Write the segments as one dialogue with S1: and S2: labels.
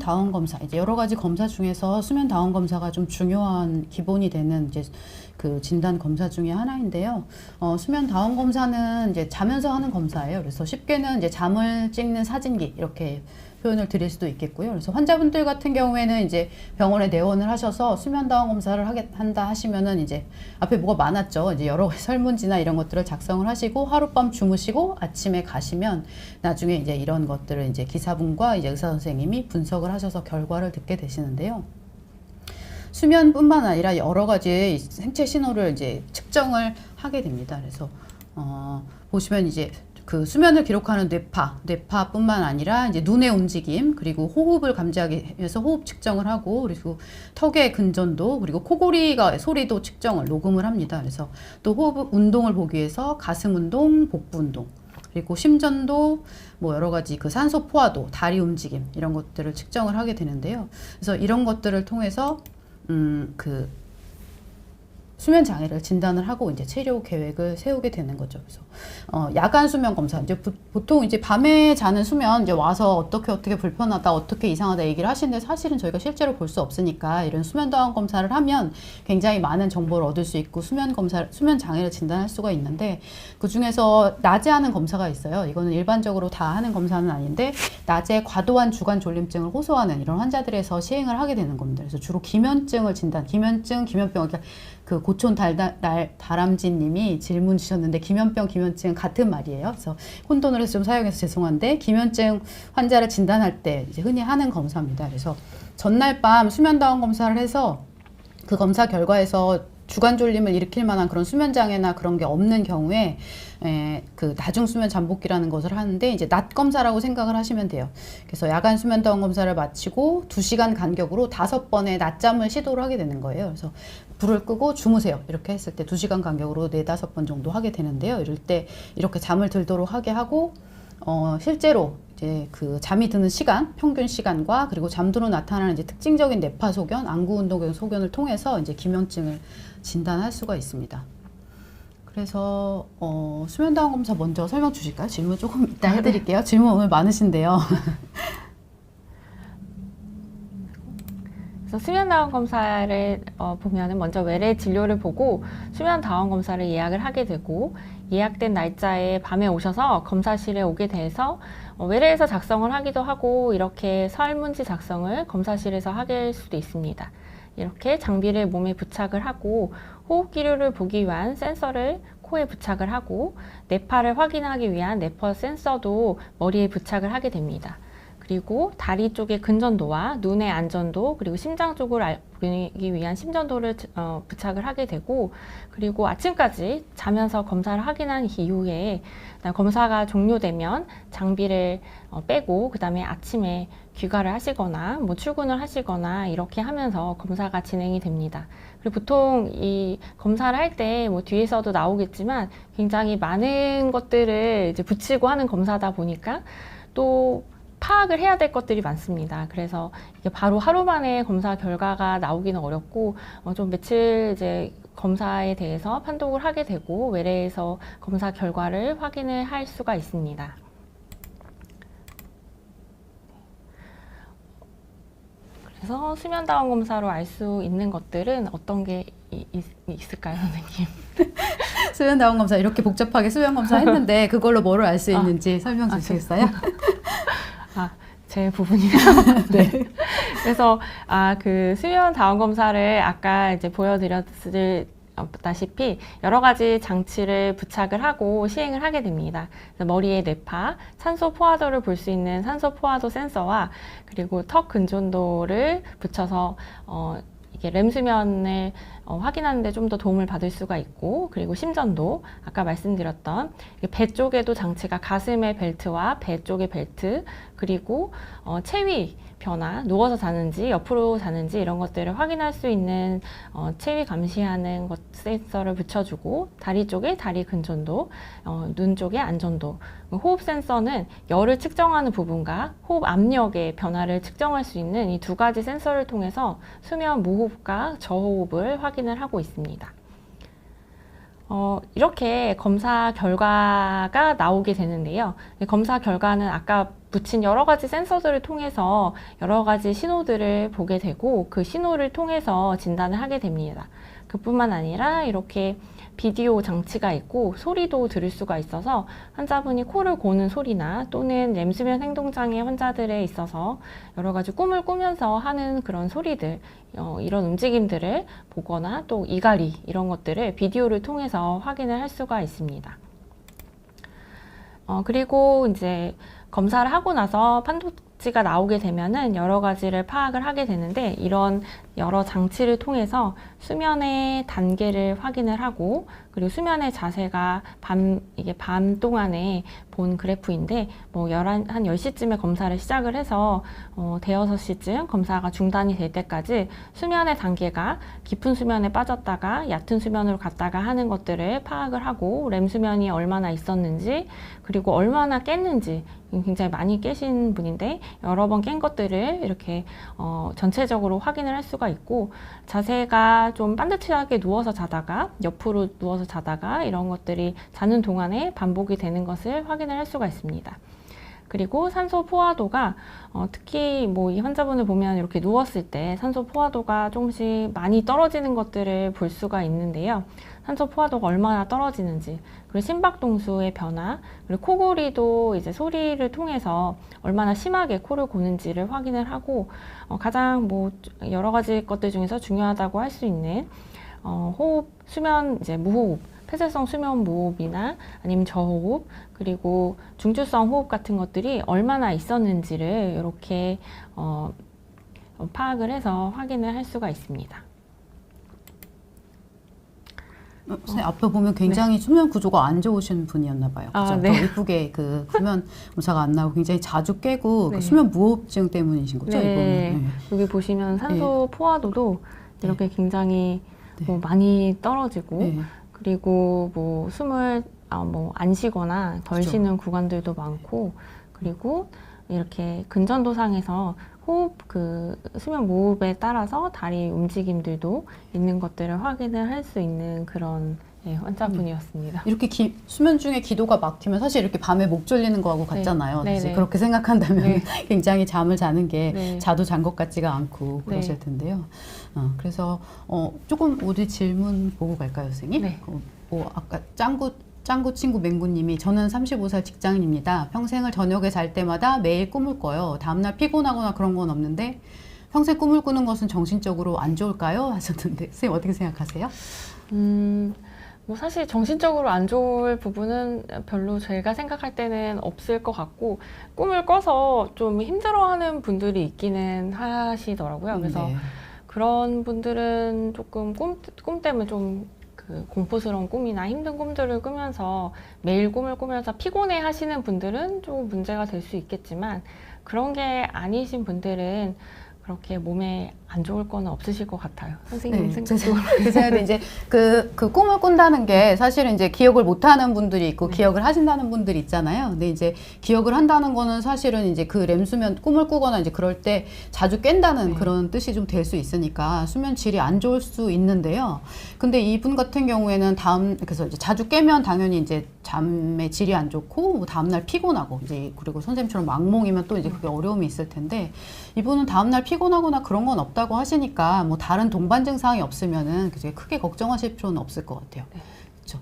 S1: 다운 검사, 이제 여러 가지 검사 중에서 수면 다운 검사가 좀 중요한 기본이 되는 이제 그 진단 검사 중에 하나인데요. 수면 다운 검사는 이제 자면서 하는 검사예요. 그래서 쉽게는 이제 잠을 찍는 사진기 이렇게 표현을 드릴 수도 있겠고요. 그래서 환자분들 같은 경우에는 이제 병원에 내원을 하셔서 수면 다운 검사를 한다 하시면은 이제 앞에 뭐가 많았죠. 이제 여러 가지 설문지나 이런 것들을 작성을 하시고 하룻밤 주무시고 아침에 가시면 나중에 이제 이런 것들을 이제 기사분과 이제 의사 선생님이 분석을 하셔서 결과를 듣게 되시는데요. 수면뿐만 아니라 여러 가지 생체 신호를 이제 측정을 하게 됩니다. 그래서 보시면 이제 그 수면을 기록하는 뇌파뿐만 아니라 이제 눈의 움직임, 그리고 호흡을 감지하기 위해서 호흡 측정을 하고, 그리고 턱의 근전도, 그리고 코골이가 소리도 측정을 녹음을 합니다. 그래서 또 호흡 운동을 보기 위해서 가슴 운동, 복부 운동, 그리고 심전도, 뭐 여러 가지 그 산소 포화도, 다리 움직임 이런 것들을 측정을 하게 되는데요. 그래서 이런 것들을 통해서 그 수면 장애를 진단을 하고 이제 치료 계획을 세우게 되는 거죠. 그래서 야간 수면 검사, 이제 보통 이제 밤에 자는 수면 이제 와서 어떻게 불편하다, 어떻게 이상하다 얘기를 하시는데, 사실은 저희가 실제로 볼 수 없으니까 이런 수면 다운 검사를 하면 굉장히 많은 정보를 얻을 수 있고 수면 장애를 진단할 수가 있는데, 그 중에서 낮에 하는 검사가 있어요. 이거는 일반적으로 다 하는 검사는 아닌데, 낮에 과도한 주간 졸림증을 호소하는 이런 환자들에서 시행을 하게 되는 겁니다. 그래서 주로 기면증을 기면증, 기면병, 그러니까 그 고촌 다람쥐 님이 질문 주셨는데, 기면병, 기면증 같은 말이에요. 그래서 혼돈을 해서 좀 사용해서 죄송한데, 기면증 환자를 진단할 때 이제 흔히 하는 검사입니다. 그래서 전날 밤 수면 다운 검사를 해서 그 검사 결과에서 주간 졸림을 일으킬 만한 그런 수면 장애나 그런 게 없는 경우에 그 나중 수면 잠복기라는 것을 하는데, 이제 낮 검사라고 생각을 하시면 돼요. 그래서 야간 수면 다운 검사를 마치고 2시간 간격으로 5번의 낮잠을 시도를 하게 되는 거예요. 그래서 불을 끄고 주무세요. 이렇게 했을 때 2시간 간격으로 4-5번 정도 하게 되는데요. 이럴 때 이렇게 잠을 들도록 하게 하고, 실제로 이제 그 잠이 드는 시간, 평균 시간과 그리고 잠들어 나타나는 이제 특징적인 뇌파 소견, 안구 운동 소견을 통해서 이제 기면증을 진단할 수가 있습니다. 그래서 수면 다운 검사 먼저 설명 주실까요? 질문 조금 이따 해드릴게요. 질문 오늘 많으신데요.
S2: 그래서 수면 다운 검사를 보면은 먼저 외래 진료를 보고 수면 다운 검사를 예약을 하게 되고, 예약된 날짜에 밤에 오셔서 검사실에 오게 돼서 외래에서 작성을 하기도 하고, 이렇게 설문지 작성을 검사실에서 하게 수도 있습니다. 이렇게 장비를 몸에 부착을 하고, 호흡기류를 보기 위한 센서를 코에 부착을 하고, 뇌파를 확인하기 위한 뇌파 센서도 머리에 부착을 하게 됩니다. 그리고 다리 쪽의 근전도와 눈의 안전도, 그리고 심장 쪽을 알기 위한 심전도를 부착을 하게 되고, 그리고 아침까지 자면서 검사를 확인한 이후에 검사가 종료되면 장비를 빼고 그 다음에 아침에 귀가를 하시거나 뭐 출근을 하시거나 이렇게 하면서 검사가 진행이 됩니다. 그리고 보통 이 검사를 할 때 뭐 뒤에서도 나오겠지만 굉장히 많은 것들을 이제 붙이고 하는 검사다 보니까 또 파악을 해야 될 것들이 많습니다. 그래서 이게 바로 하루 만에 검사 결과가 나오기는 어렵고, 좀 며칠 이제 검사에 대해서 판독을 하게 되고 외래에서 검사 결과를 확인을 할 수가 있습니다. 그래서 수면 다운 검사로 알 수 있는 것들은 어떤 게 있을까요, 선생님?
S1: 수면 다운 검사 이렇게 복잡하게 수면 검사 했는데 그걸로 뭐를 알 수 있는지 설명 주시겠어요?
S2: 제 부분이요. 네. 그래서 그 수면 다운 검사를 아까 이제 보여드렸다시피 여러 가지 장치를 부착을 하고 시행을 하게 됩니다. 그래서 머리에 뇌파, 산소 포화도를 볼 수 있는 산소 포화도 센서와 그리고 턱 근전도를 붙여서 이게 렘 수면을 확인하는 데 좀 더 도움을 받을 수가 있고, 그리고 심전도 아까 말씀드렸던 배 쪽에도 장치가, 가슴의 벨트와 배 쪽의 벨트, 그리고 체위 변화, 누워서 자는지 옆으로 자는지 이런 것들을 확인할 수 있는 체위 감시하는 센서를 붙여주고, 다리 쪽에 다리 근전도, 눈 쪽에 안전도, 호흡 센서는 열을 측정하는 부분과 호흡 압력의 변화를 측정할 수 있는 이 두 가지 센서를 통해서 수면 무호흡과 저호흡을 확인을 하고 있습니다. 이렇게 검사 결과가 나오게 되는데요. 검사 결과는 아까 붙인 여러 가지 센서들을 통해서 여러 가지 신호들을 보게 되고 그 신호를 통해서 진단을 하게 됩니다. 그뿐만 아니라 이렇게 비디오 장치가 있고 소리도 들을 수가 있어서 환자분이 코를 고는 소리나 또는 렘수면 행동장애 환자들에 있어서 여러 가지 꿈을 꾸면서 하는 그런 소리들, 이런 움직임들을 보거나 또 이갈이 이런 것들을 비디오를 통해서 확인을 할 수가 있습니다. 그리고 이제 검사를 하고 나서 판독지가 나오게 되면은 여러 가지를 파악을 하게 되는데 이런 여러 장치를 통해서 수면의 단계를 확인을 하고 그리고 수면의 자세가 이게 밤 동안에 본 그래프인데 한 10시쯤에 검사를 시작을 해서 대여섯 시쯤 검사가 중단이 될 때까지 수면의 단계가 깊은 수면에 빠졌다가 얕은 수면으로 갔다가 하는 것들을 파악을 하고 렘 수면이 얼마나 있었는지 그리고 얼마나 깼는지 굉장히 많이 깨신 분인데 여러 번 깬 것들을 이렇게 전체적으로 확인을 할 수가 있고 자세가 좀 반듯하게 누워서 자다가 옆으로 누워서 자다가 이런 것들이 자는 동안에 반복이 되는 것을 확인을 할 수가 있습니다. 그리고 산소 포화도가 특히 이 환자분을 보면 이렇게 누웠을 때 산소 포화도가 조금씩 많이 떨어지는 것들을 볼 수가 있는데요. 산소 포화도가 얼마나 떨어지는지, 그리고 심박동수의 변화, 그리고 코골이도 이제 소리를 통해서 얼마나 심하게 코를 고는지를 확인을 하고 가장 여러 가지 것들 중에서 중요하다고 할 수 있는 호흡, 수면, 이제 무호흡, 폐쇄성 수면 무호흡이나 아니면 저호흡 그리고 중추성 호흡 같은 것들이 얼마나 있었는지를 이렇게 파악을 해서 확인을 할 수가 있습니다.
S1: 선생님 앞에 보면 굉장히 수면 구조가 안 좋으신 분이었나 봐요. 그죠?
S2: 네.
S1: 더 이쁘게 그 수면 검사가 안 나오고 굉장히 자주 깨고
S2: 네.
S1: 그 수면 무호흡증 때문이신 거죠?
S2: 네.
S1: 이거는. 네.
S2: 여기 보시면 산소 포화도도 이렇게 굉장히
S1: 네.
S2: 많이 떨어지고
S1: 네.
S2: 그리고 숨을 안 쉬거나 덜
S1: 그렇죠.
S2: 쉬는 구간들도 많고 그리고 이렇게 근전도상에서 수면 무호흡에 따라서 다리 움직임들도 있는 것들을 확인을 할 수 있는 그런 환자분이었습니다.
S1: 이렇게 수면 중에 기도가 막히면 사실 이렇게 밤에 목 졸리는 거하고 같잖아요.
S2: 네.
S1: 이제
S2: 네.
S1: 그렇게 생각한다면
S2: 네.
S1: 굉장히 잠을 자는 게
S2: 네.
S1: 자도 잔 것 같지가 않고 그러실
S2: 네.
S1: 텐데요. 그래서 조금 우리 질문 보고 갈까요, 선생님?
S2: 네.
S1: 아까 짱구 친구 맹구님이 저는 35살 직장인입니다. 평생을 저녁에 잘 때마다 매일 꿈을 꿔요. 다음날 피곤하거나 그런 건 없는데 평생 꿈을 꾸는 것은 정신적으로 안 좋을까요? 하셨는데 선생님 어떻게 생각하세요?
S2: 사실 정신적으로 안 좋을 부분은 별로 제가 생각할 때는 없을 것 같고 꿈을 꿔서 좀 힘들어하는 분들이 있기는 하시더라고요. 그래서
S1: 네.
S2: 그런 분들은 조금 꿈 때문에 좀 공포스러운 꿈이나 힘든 꿈들을 꾸면서 매일 꿈을 꾸면서 피곤해 하시는 분들은 조금 문제가 될 수 있겠지만 그런 게 아니신 분들은 그렇게 몸에 안 좋을 거는 없으실 것 같아요. 선생님 생각으로.
S1: 제 생각에 이제 그 꿈을 꾼다는 게 사실은 이제 기억을 못 하는 분들이 있고
S2: 네.
S1: 기억을 하신다는 분들이 있잖아요. 근데 이제 기억을 한다는 거는 사실은 이제 그 렘수면 꿈을 꾸거나 이제 그럴 때 자주 깬다는
S2: 네.
S1: 그런 뜻이 좀 될 수 있으니까 수면 질이 안 좋을 수 있는데요. 근데 이분 같은 경우에는 그래서 이제 자주 깨면 당연히 이제 잠의 질이 안 좋고 다음날 피곤하고 이제 그리고 선생님처럼 악몽이면 또 이제 그게 어려움이 있을 텐데 이분은 다음날 피곤하거나 그런 건 없다고 하시니까 다른 동반 증상이 없으면은 크게 걱정하실 필요는 없을 것 같아요.
S2: 네.
S1: 그렇죠.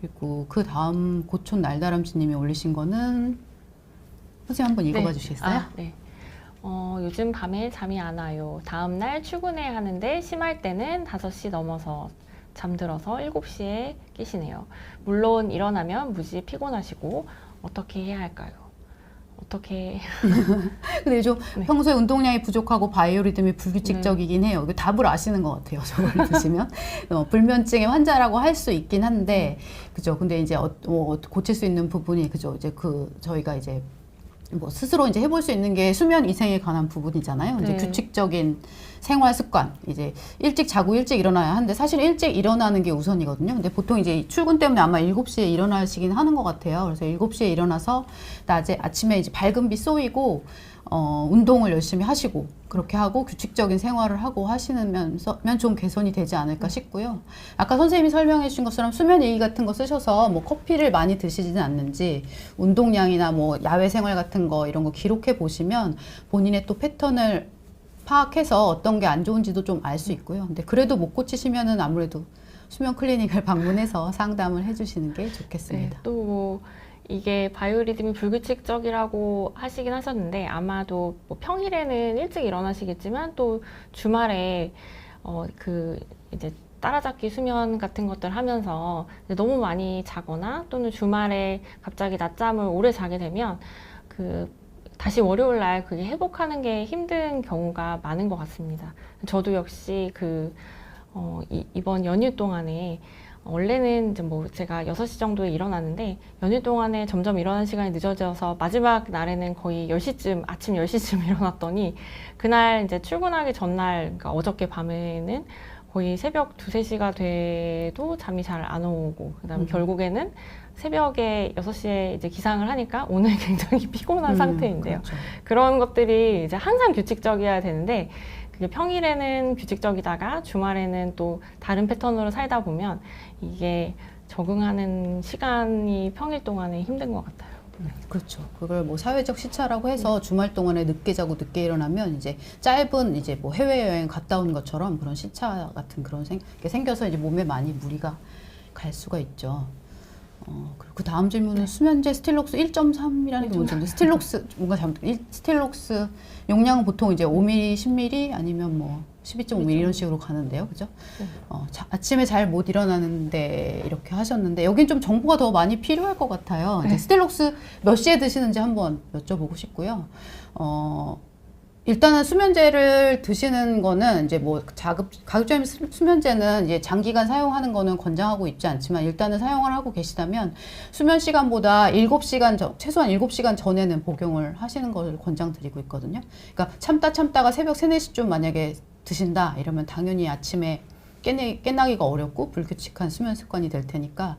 S1: 그리고 그 다음 고촌 날다람쥐님이 올리신 거는 선생님 한번 읽어봐 주시겠어요?
S2: 네. 요즘 밤에 잠이 안 와요. 다음날 출근해야 하는데 심할 때는 5시 넘어서 잠들어서 7시에 깨시네요. 물론 일어나면 무지 피곤하시고 어떻게 해야 할까요? 어떻게
S1: 근데 좀
S2: 네.
S1: 평소에 운동량이 부족하고 바이오리듬이 불규칙적이긴 해요. 이거 답을 아시는 것 같아요. 저걸 보시면 불면증의 환자라고 할 수 있긴 한데, 그죠? 근데 이제 고칠 수 있는 부분이 그죠? 이제 저희가 이제 스스로 이제 해볼 수 있는 게 수면 위생에 관한 부분이잖아요. 이제
S2: 네.
S1: 규칙적인 생활 습관, 이제 일찍 자고 일찍 일어나야 하는데 사실 일찍 일어나는 게 우선이거든요. 근데 보통 이제 출근 때문에 아마 7시에 일어나시긴 하는 것 같아요. 그래서 7시에 일어나서 아침에 이제 밝은 빛 쏘이고 운동을 열심히 하시고 그렇게 하고 규칙적인 생활을 하고 하시면 좀 개선이 되지 않을까 싶고요. 아까 선생님이 설명해 주신 것처럼 수면 일기 같은 거 쓰셔서 뭐 커피를 많이 드시지는 않는지 운동량이나 뭐 야외 생활 같은 거 이런 거 기록해 보시면 본인의 또 패턴을 파악해서 어떤 게 안 좋은지도 좀 알 수 있고요. 근데 그래도 못 고치시면은 아무래도 수면 클리닉을 방문해서 상담을 해주시는 게 좋겠습니다.
S2: 네, 또 이게 바이오리듬이 불규칙적이라고 하시긴 하셨는데 아마도 뭐 평일에는 일찍 일어나시겠지만 또 주말에 그 이제 따라잡기 수면 같은 것들 하면서 너무 많이 자거나 또는 주말에 갑자기 낮잠을 오래 자게 되면 그 다시 월요일 날 그게 회복하는 게 힘든 경우가 많은 것 같습니다. 저도 역시 이번 연휴 동안에 원래는 이제 뭐 제가 6시 정도에 일어났는데 연휴 동안에 점점 일어나는 시간이 늦어져서 마지막 날에는 거의 10시쯤, 아침 10시쯤 일어났더니 그날 이제 출근하기 전날, 그러니까 어저께 밤에는 거의 새벽 2, 3시가 돼도 잠이 잘 안 오고 그다음에 결국에는 새벽에 6시에 이제 기상을 하니까 오늘 굉장히 피곤한 상태인데요.
S1: 그렇죠.
S2: 그런 것들이 이제 항상 규칙적이어야 되는데 그게 평일에는 규칙적이다가 주말에는 또 다른 패턴으로 살다 보면 이게 적응하는 시간이 평일 동안에 힘든 것 같아요.
S1: 그렇죠. 그걸 뭐 사회적 시차라고 해서 주말 동안에 늦게 자고 늦게 일어나면 이제 짧은 이제 뭐 해외여행 갔다 온 것처럼 그런 시차 같은 그런 게 생겨서 이제 몸에 많이 무리가 갈 수가 있죠. 그리고 그 다음 질문은 수면제 스틸록스 1.3이라는 게 뭔지 스틸록스 뭔가 스틸록스 용량은 보통 이제 5ml, 10ml 아니면 뭐 12.5ml 이런 식으로 가는데요, 그죠? 아침에 잘 못 일어나는데 이렇게 하셨는데 여긴 좀 정보가 더 많이 필요할 것 같아요. 이제 스틸록스 몇 시에 드시는지 한번 여쭤보고 싶고요. 일단은 수면제를 드시는 거는 이제 뭐 가급적이면 수면제는 이제 장기간 사용하는 거는 권장하고 있지 않지만 일단은 사용을 하고 계시다면 수면 시간보다 7시간 최소한 7시간 전에는 복용을 하시는 걸 권장드리고 있거든요. 그러니까 참다가 새벽 3, 4시쯤 만약에 드신다 이러면 당연히 아침에 깨나기가 어렵고 불규칙한 수면 습관이 될 테니까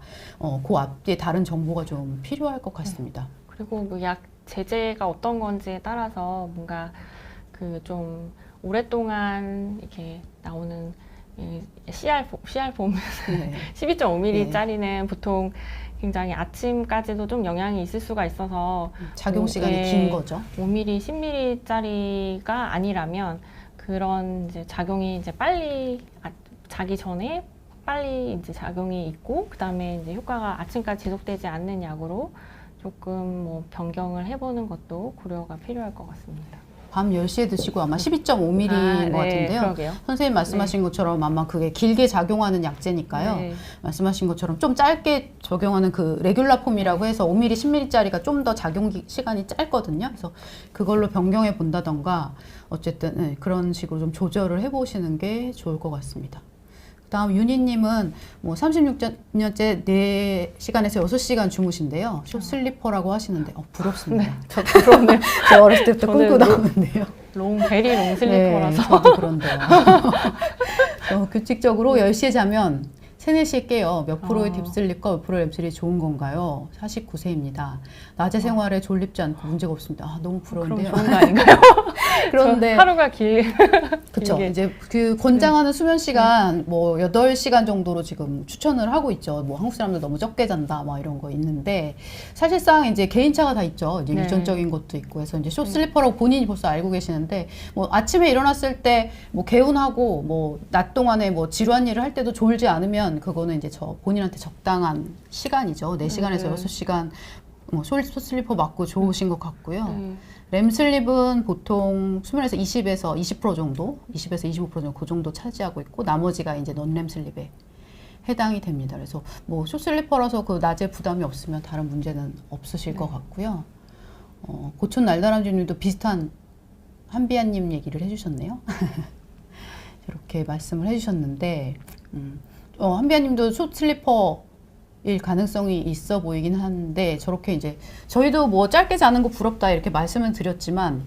S1: 그 앞뒤에 다른 정보가 좀 필요할 것 같습니다.
S2: 그리고 뭐 약 제제가 어떤 건지에 따라서 뭔가 그 좀 오랫동안 이렇게 나오는 CR4
S1: 네.
S2: 12.5ml짜리는 보통 굉장히 아침까지도 좀 영향이 있을 수가 있어서
S1: 작용 시간이 긴 거죠.
S2: 5ml, 10ml짜리가 아니라면 그런 이제 작용이 이제 빨리 자기 전에 빨리 이제 작용이 있고 그다음에 이제 효과가 아침까지 지속되지 않는 약으로 조금 뭐 변경을 해보는 것도 고려가 필요할 것 같습니다.
S1: 밤 10시에 드시고 아마 12.5ml인 것 같은데요.
S2: 그러게요.
S1: 선생님 말씀하신 것처럼 아마 그게 길게 작용하는 약제니까요.
S2: 네.
S1: 말씀하신 것처럼 좀 짧게 적용하는 그 레귤라 폼이라고 해서 5ml, 10ml짜리가 좀 더 작용 시간이 짧거든요. 그래서 그걸로 변경해 본다던가 어쨌든 그런 식으로 좀 조절을 해보시는 게 좋을 것 같습니다. 다음 윤희님은 뭐 36년째 4시간에서 6시간 주무신데요. 숏슬리퍼라고 하시는데 부럽습니다.
S2: 저도 부럽네요.
S1: 제가 어렸을 때부터 꿈꾸 나오는데요.
S2: 베리 롱 슬리퍼라서.
S1: 네, 저도 그런데요. 규칙적으로 10시에 자면 3, 4시에 깨요. 몇 프로의 딥슬립과 몇 프로의 랩슬립이 좋은 건가요? 49세입니다. 낮에 생활에 졸립지 않고 문제가 없습니다. 너무 부러운데요.
S2: 그럼 좋은 거 아닌가요?
S1: 그런데
S2: 하루가
S1: 그쵸. 이제 그 권장하는 수면 시간 뭐 8시간 정도로 지금 추천을 하고 있죠. 뭐 한국 사람들 너무 적게 잔다 막 이런 거 있는데 사실상 이제 개인차가 다 있죠. 이제 유전적인 것도 있고 해서 이제 숏슬리퍼라고 본인이 벌써 알고 계시는데 뭐 아침에 일어났을 때 뭐 개운하고 뭐 낮 동안에 뭐 지루한 일을 할 때도 졸지 않으면 그거는 이제 본인한테 적당한 시간이죠. 4시간에서 6시간 뭐 숏슬리퍼 맞고 좋으신 것 같고요. 렘슬립은 보통 수면에서 20에서 20% 정도, 20에서 25% 정도 그 정도 차지하고 있고 나머지가 이제 넌렘슬립에 해당이 됩니다. 그래서 뭐 숏슬리퍼라서 그 낮에 부담이 없으면 다른 문제는 없으실 것 같고요. 고촌 날다람쥐님도 비슷한 한비아님 얘기를 해주셨네요. 이렇게 말씀을 해주셨는데 한비아님도 숏슬리퍼일 가능성이 있어 보이긴 한데 저렇게 이제 저희도 뭐 짧게 자는 거 부럽다 이렇게 말씀을 드렸지만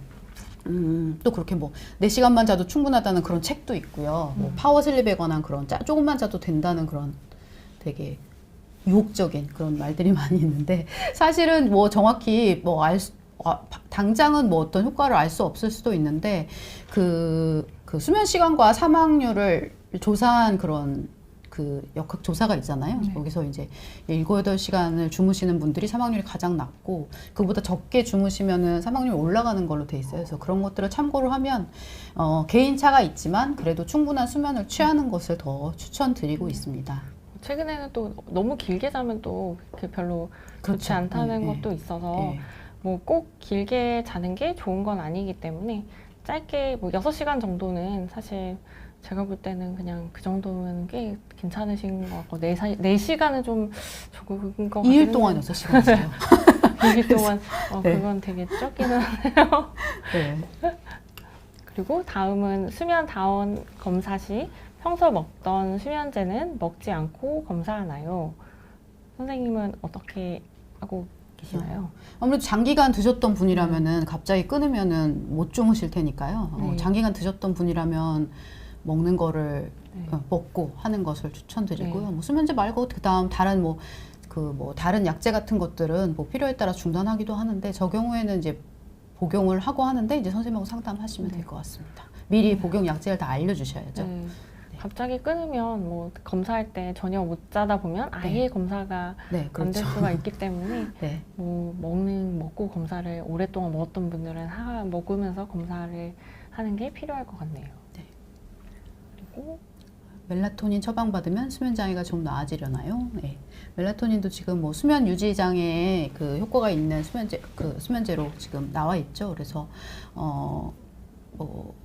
S1: 또 그렇게 뭐 4시간만 자도 충분하다는 그런 책도 있고요. 뭐 파워슬립에 관한 그런 조금만 자도 된다는 그런 되게 유혹적인 그런 말들이 많이 있는데 사실은 뭐 정확히 뭐 당장은 뭐 어떤 효과를 알 수 없을 수도 있는데 그 수면 시간과 사망률을 조사한 그런 그 역학 조사가 있잖아요.
S2: 네.
S1: 여기서 이제 7, 8시간을 주무시는 분들이 사망률이 가장 낮고 그보다 적게 주무시면은 사망률이 올라가는 걸로 돼 있어요. 그래서 그런 것들을 참고로 하면 개인차가 있지만 그래도 충분한 수면을 취하는 것을 더 추천드리고 있습니다.
S2: 최근에는 또 너무 길게 자면 또 그게 별로 좋지
S1: 그렇죠.
S2: 않다는
S1: 네,
S2: 것도 있어서
S1: 네.
S2: 뭐 꼭 길게 자는 게 좋은 건 아니기 때문에 짧게 뭐 6시간 정도는 사실 제가 볼 때는 그냥 그 정도면 꽤 괜찮으신 것 같고 4시간은 좀 적은 것 같아요.
S1: 2일 동안 6시간 자요.
S2: 2일 동안
S1: 네.
S2: 그건 되게 적기는 하네요.
S1: 네.
S2: 그리고 다음은 수면 다원 검사 시 평소 먹던 수면제는 먹지 않고 검사하나요? 선생님은 어떻게 하고 계시나요?
S1: 아무래도 장기간 드셨던 분이라면은 갑자기 끊으면은 못 주무실 테니까요.
S2: 네.
S1: 장기간 드셨던 분이라면 먹는 거를
S2: 네.
S1: 먹고 하는 것을 추천드리고요.
S2: 네.
S1: 뭐 수면제 말고 그다음 다른 다른 약제 같은 것들은 뭐 필요에 따라 중단하기도 하는데 저 경우에는 이제 복용을 하고 하는데 이제 선생님하고 상담하시면
S2: 네.
S1: 될 것 같습니다. 미리 복용 약제를 다 알려주셔야죠.
S2: 네. 갑자기 끊으면 뭐 검사할 때 전혀 못 자다 보면 아예
S1: 네.
S2: 검사가
S1: 네,
S2: 안 될
S1: 그렇죠.
S2: 수가 있기 때문에
S1: 네.
S2: 뭐 먹고 검사를 오랫동안 먹었던 분들은 먹으면서 검사를 하는 게 필요할 것 같네요.
S1: 네.
S2: 그리고
S1: 멜라토닌 처방받으면 수면 장애가 좀 나아지려나요? 네. 멜라토닌도 지금 뭐 수면 유지 장애에 그 효과가 있는 수면제로 지금 나와 있죠. 그래서 뭐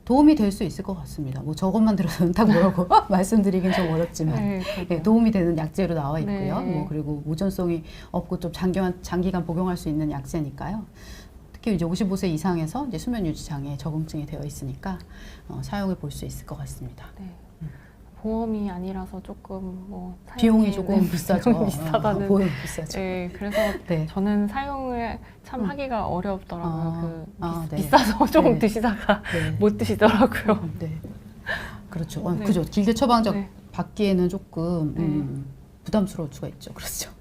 S1: 도움이 될 수 있을 것 같습니다. 뭐 저것만 들어서는 딱 뭐라고 말씀드리긴 좀 어렵지만
S2: 네,
S1: 네, 도움이 되는 약제로 나와 있고요.
S2: 네.
S1: 뭐 그리고 무전성이 없고 좀 장기간 복용할 수 있는 약제니까요. 특히 이제 55세 이상에서 이제 수면 유지 장애 적응증이 되어 있으니까 사용해 볼 수 있을 것 같습니다.
S2: 네. 보험이 아니라서 조금 뭐
S1: 비용이
S2: 사용에,
S1: 조금
S2: 네,
S1: 비싸죠.
S2: 비용이 비싸다는.
S1: 보험이 비싸죠.
S2: 네, 그래서
S1: 네.
S2: 저는 사용을 참 하기가 어렵더라고요.
S1: 네.
S2: 비싸서 조금
S1: 네.
S2: 드시다가
S1: 네.
S2: 못 드시더라고요.
S1: 네. 그렇죠.
S2: 네.
S1: 그죠. 길게 처방적
S2: 네.
S1: 받기에는 조금
S2: 네.
S1: 부담스러울 수가 있죠. 그렇죠.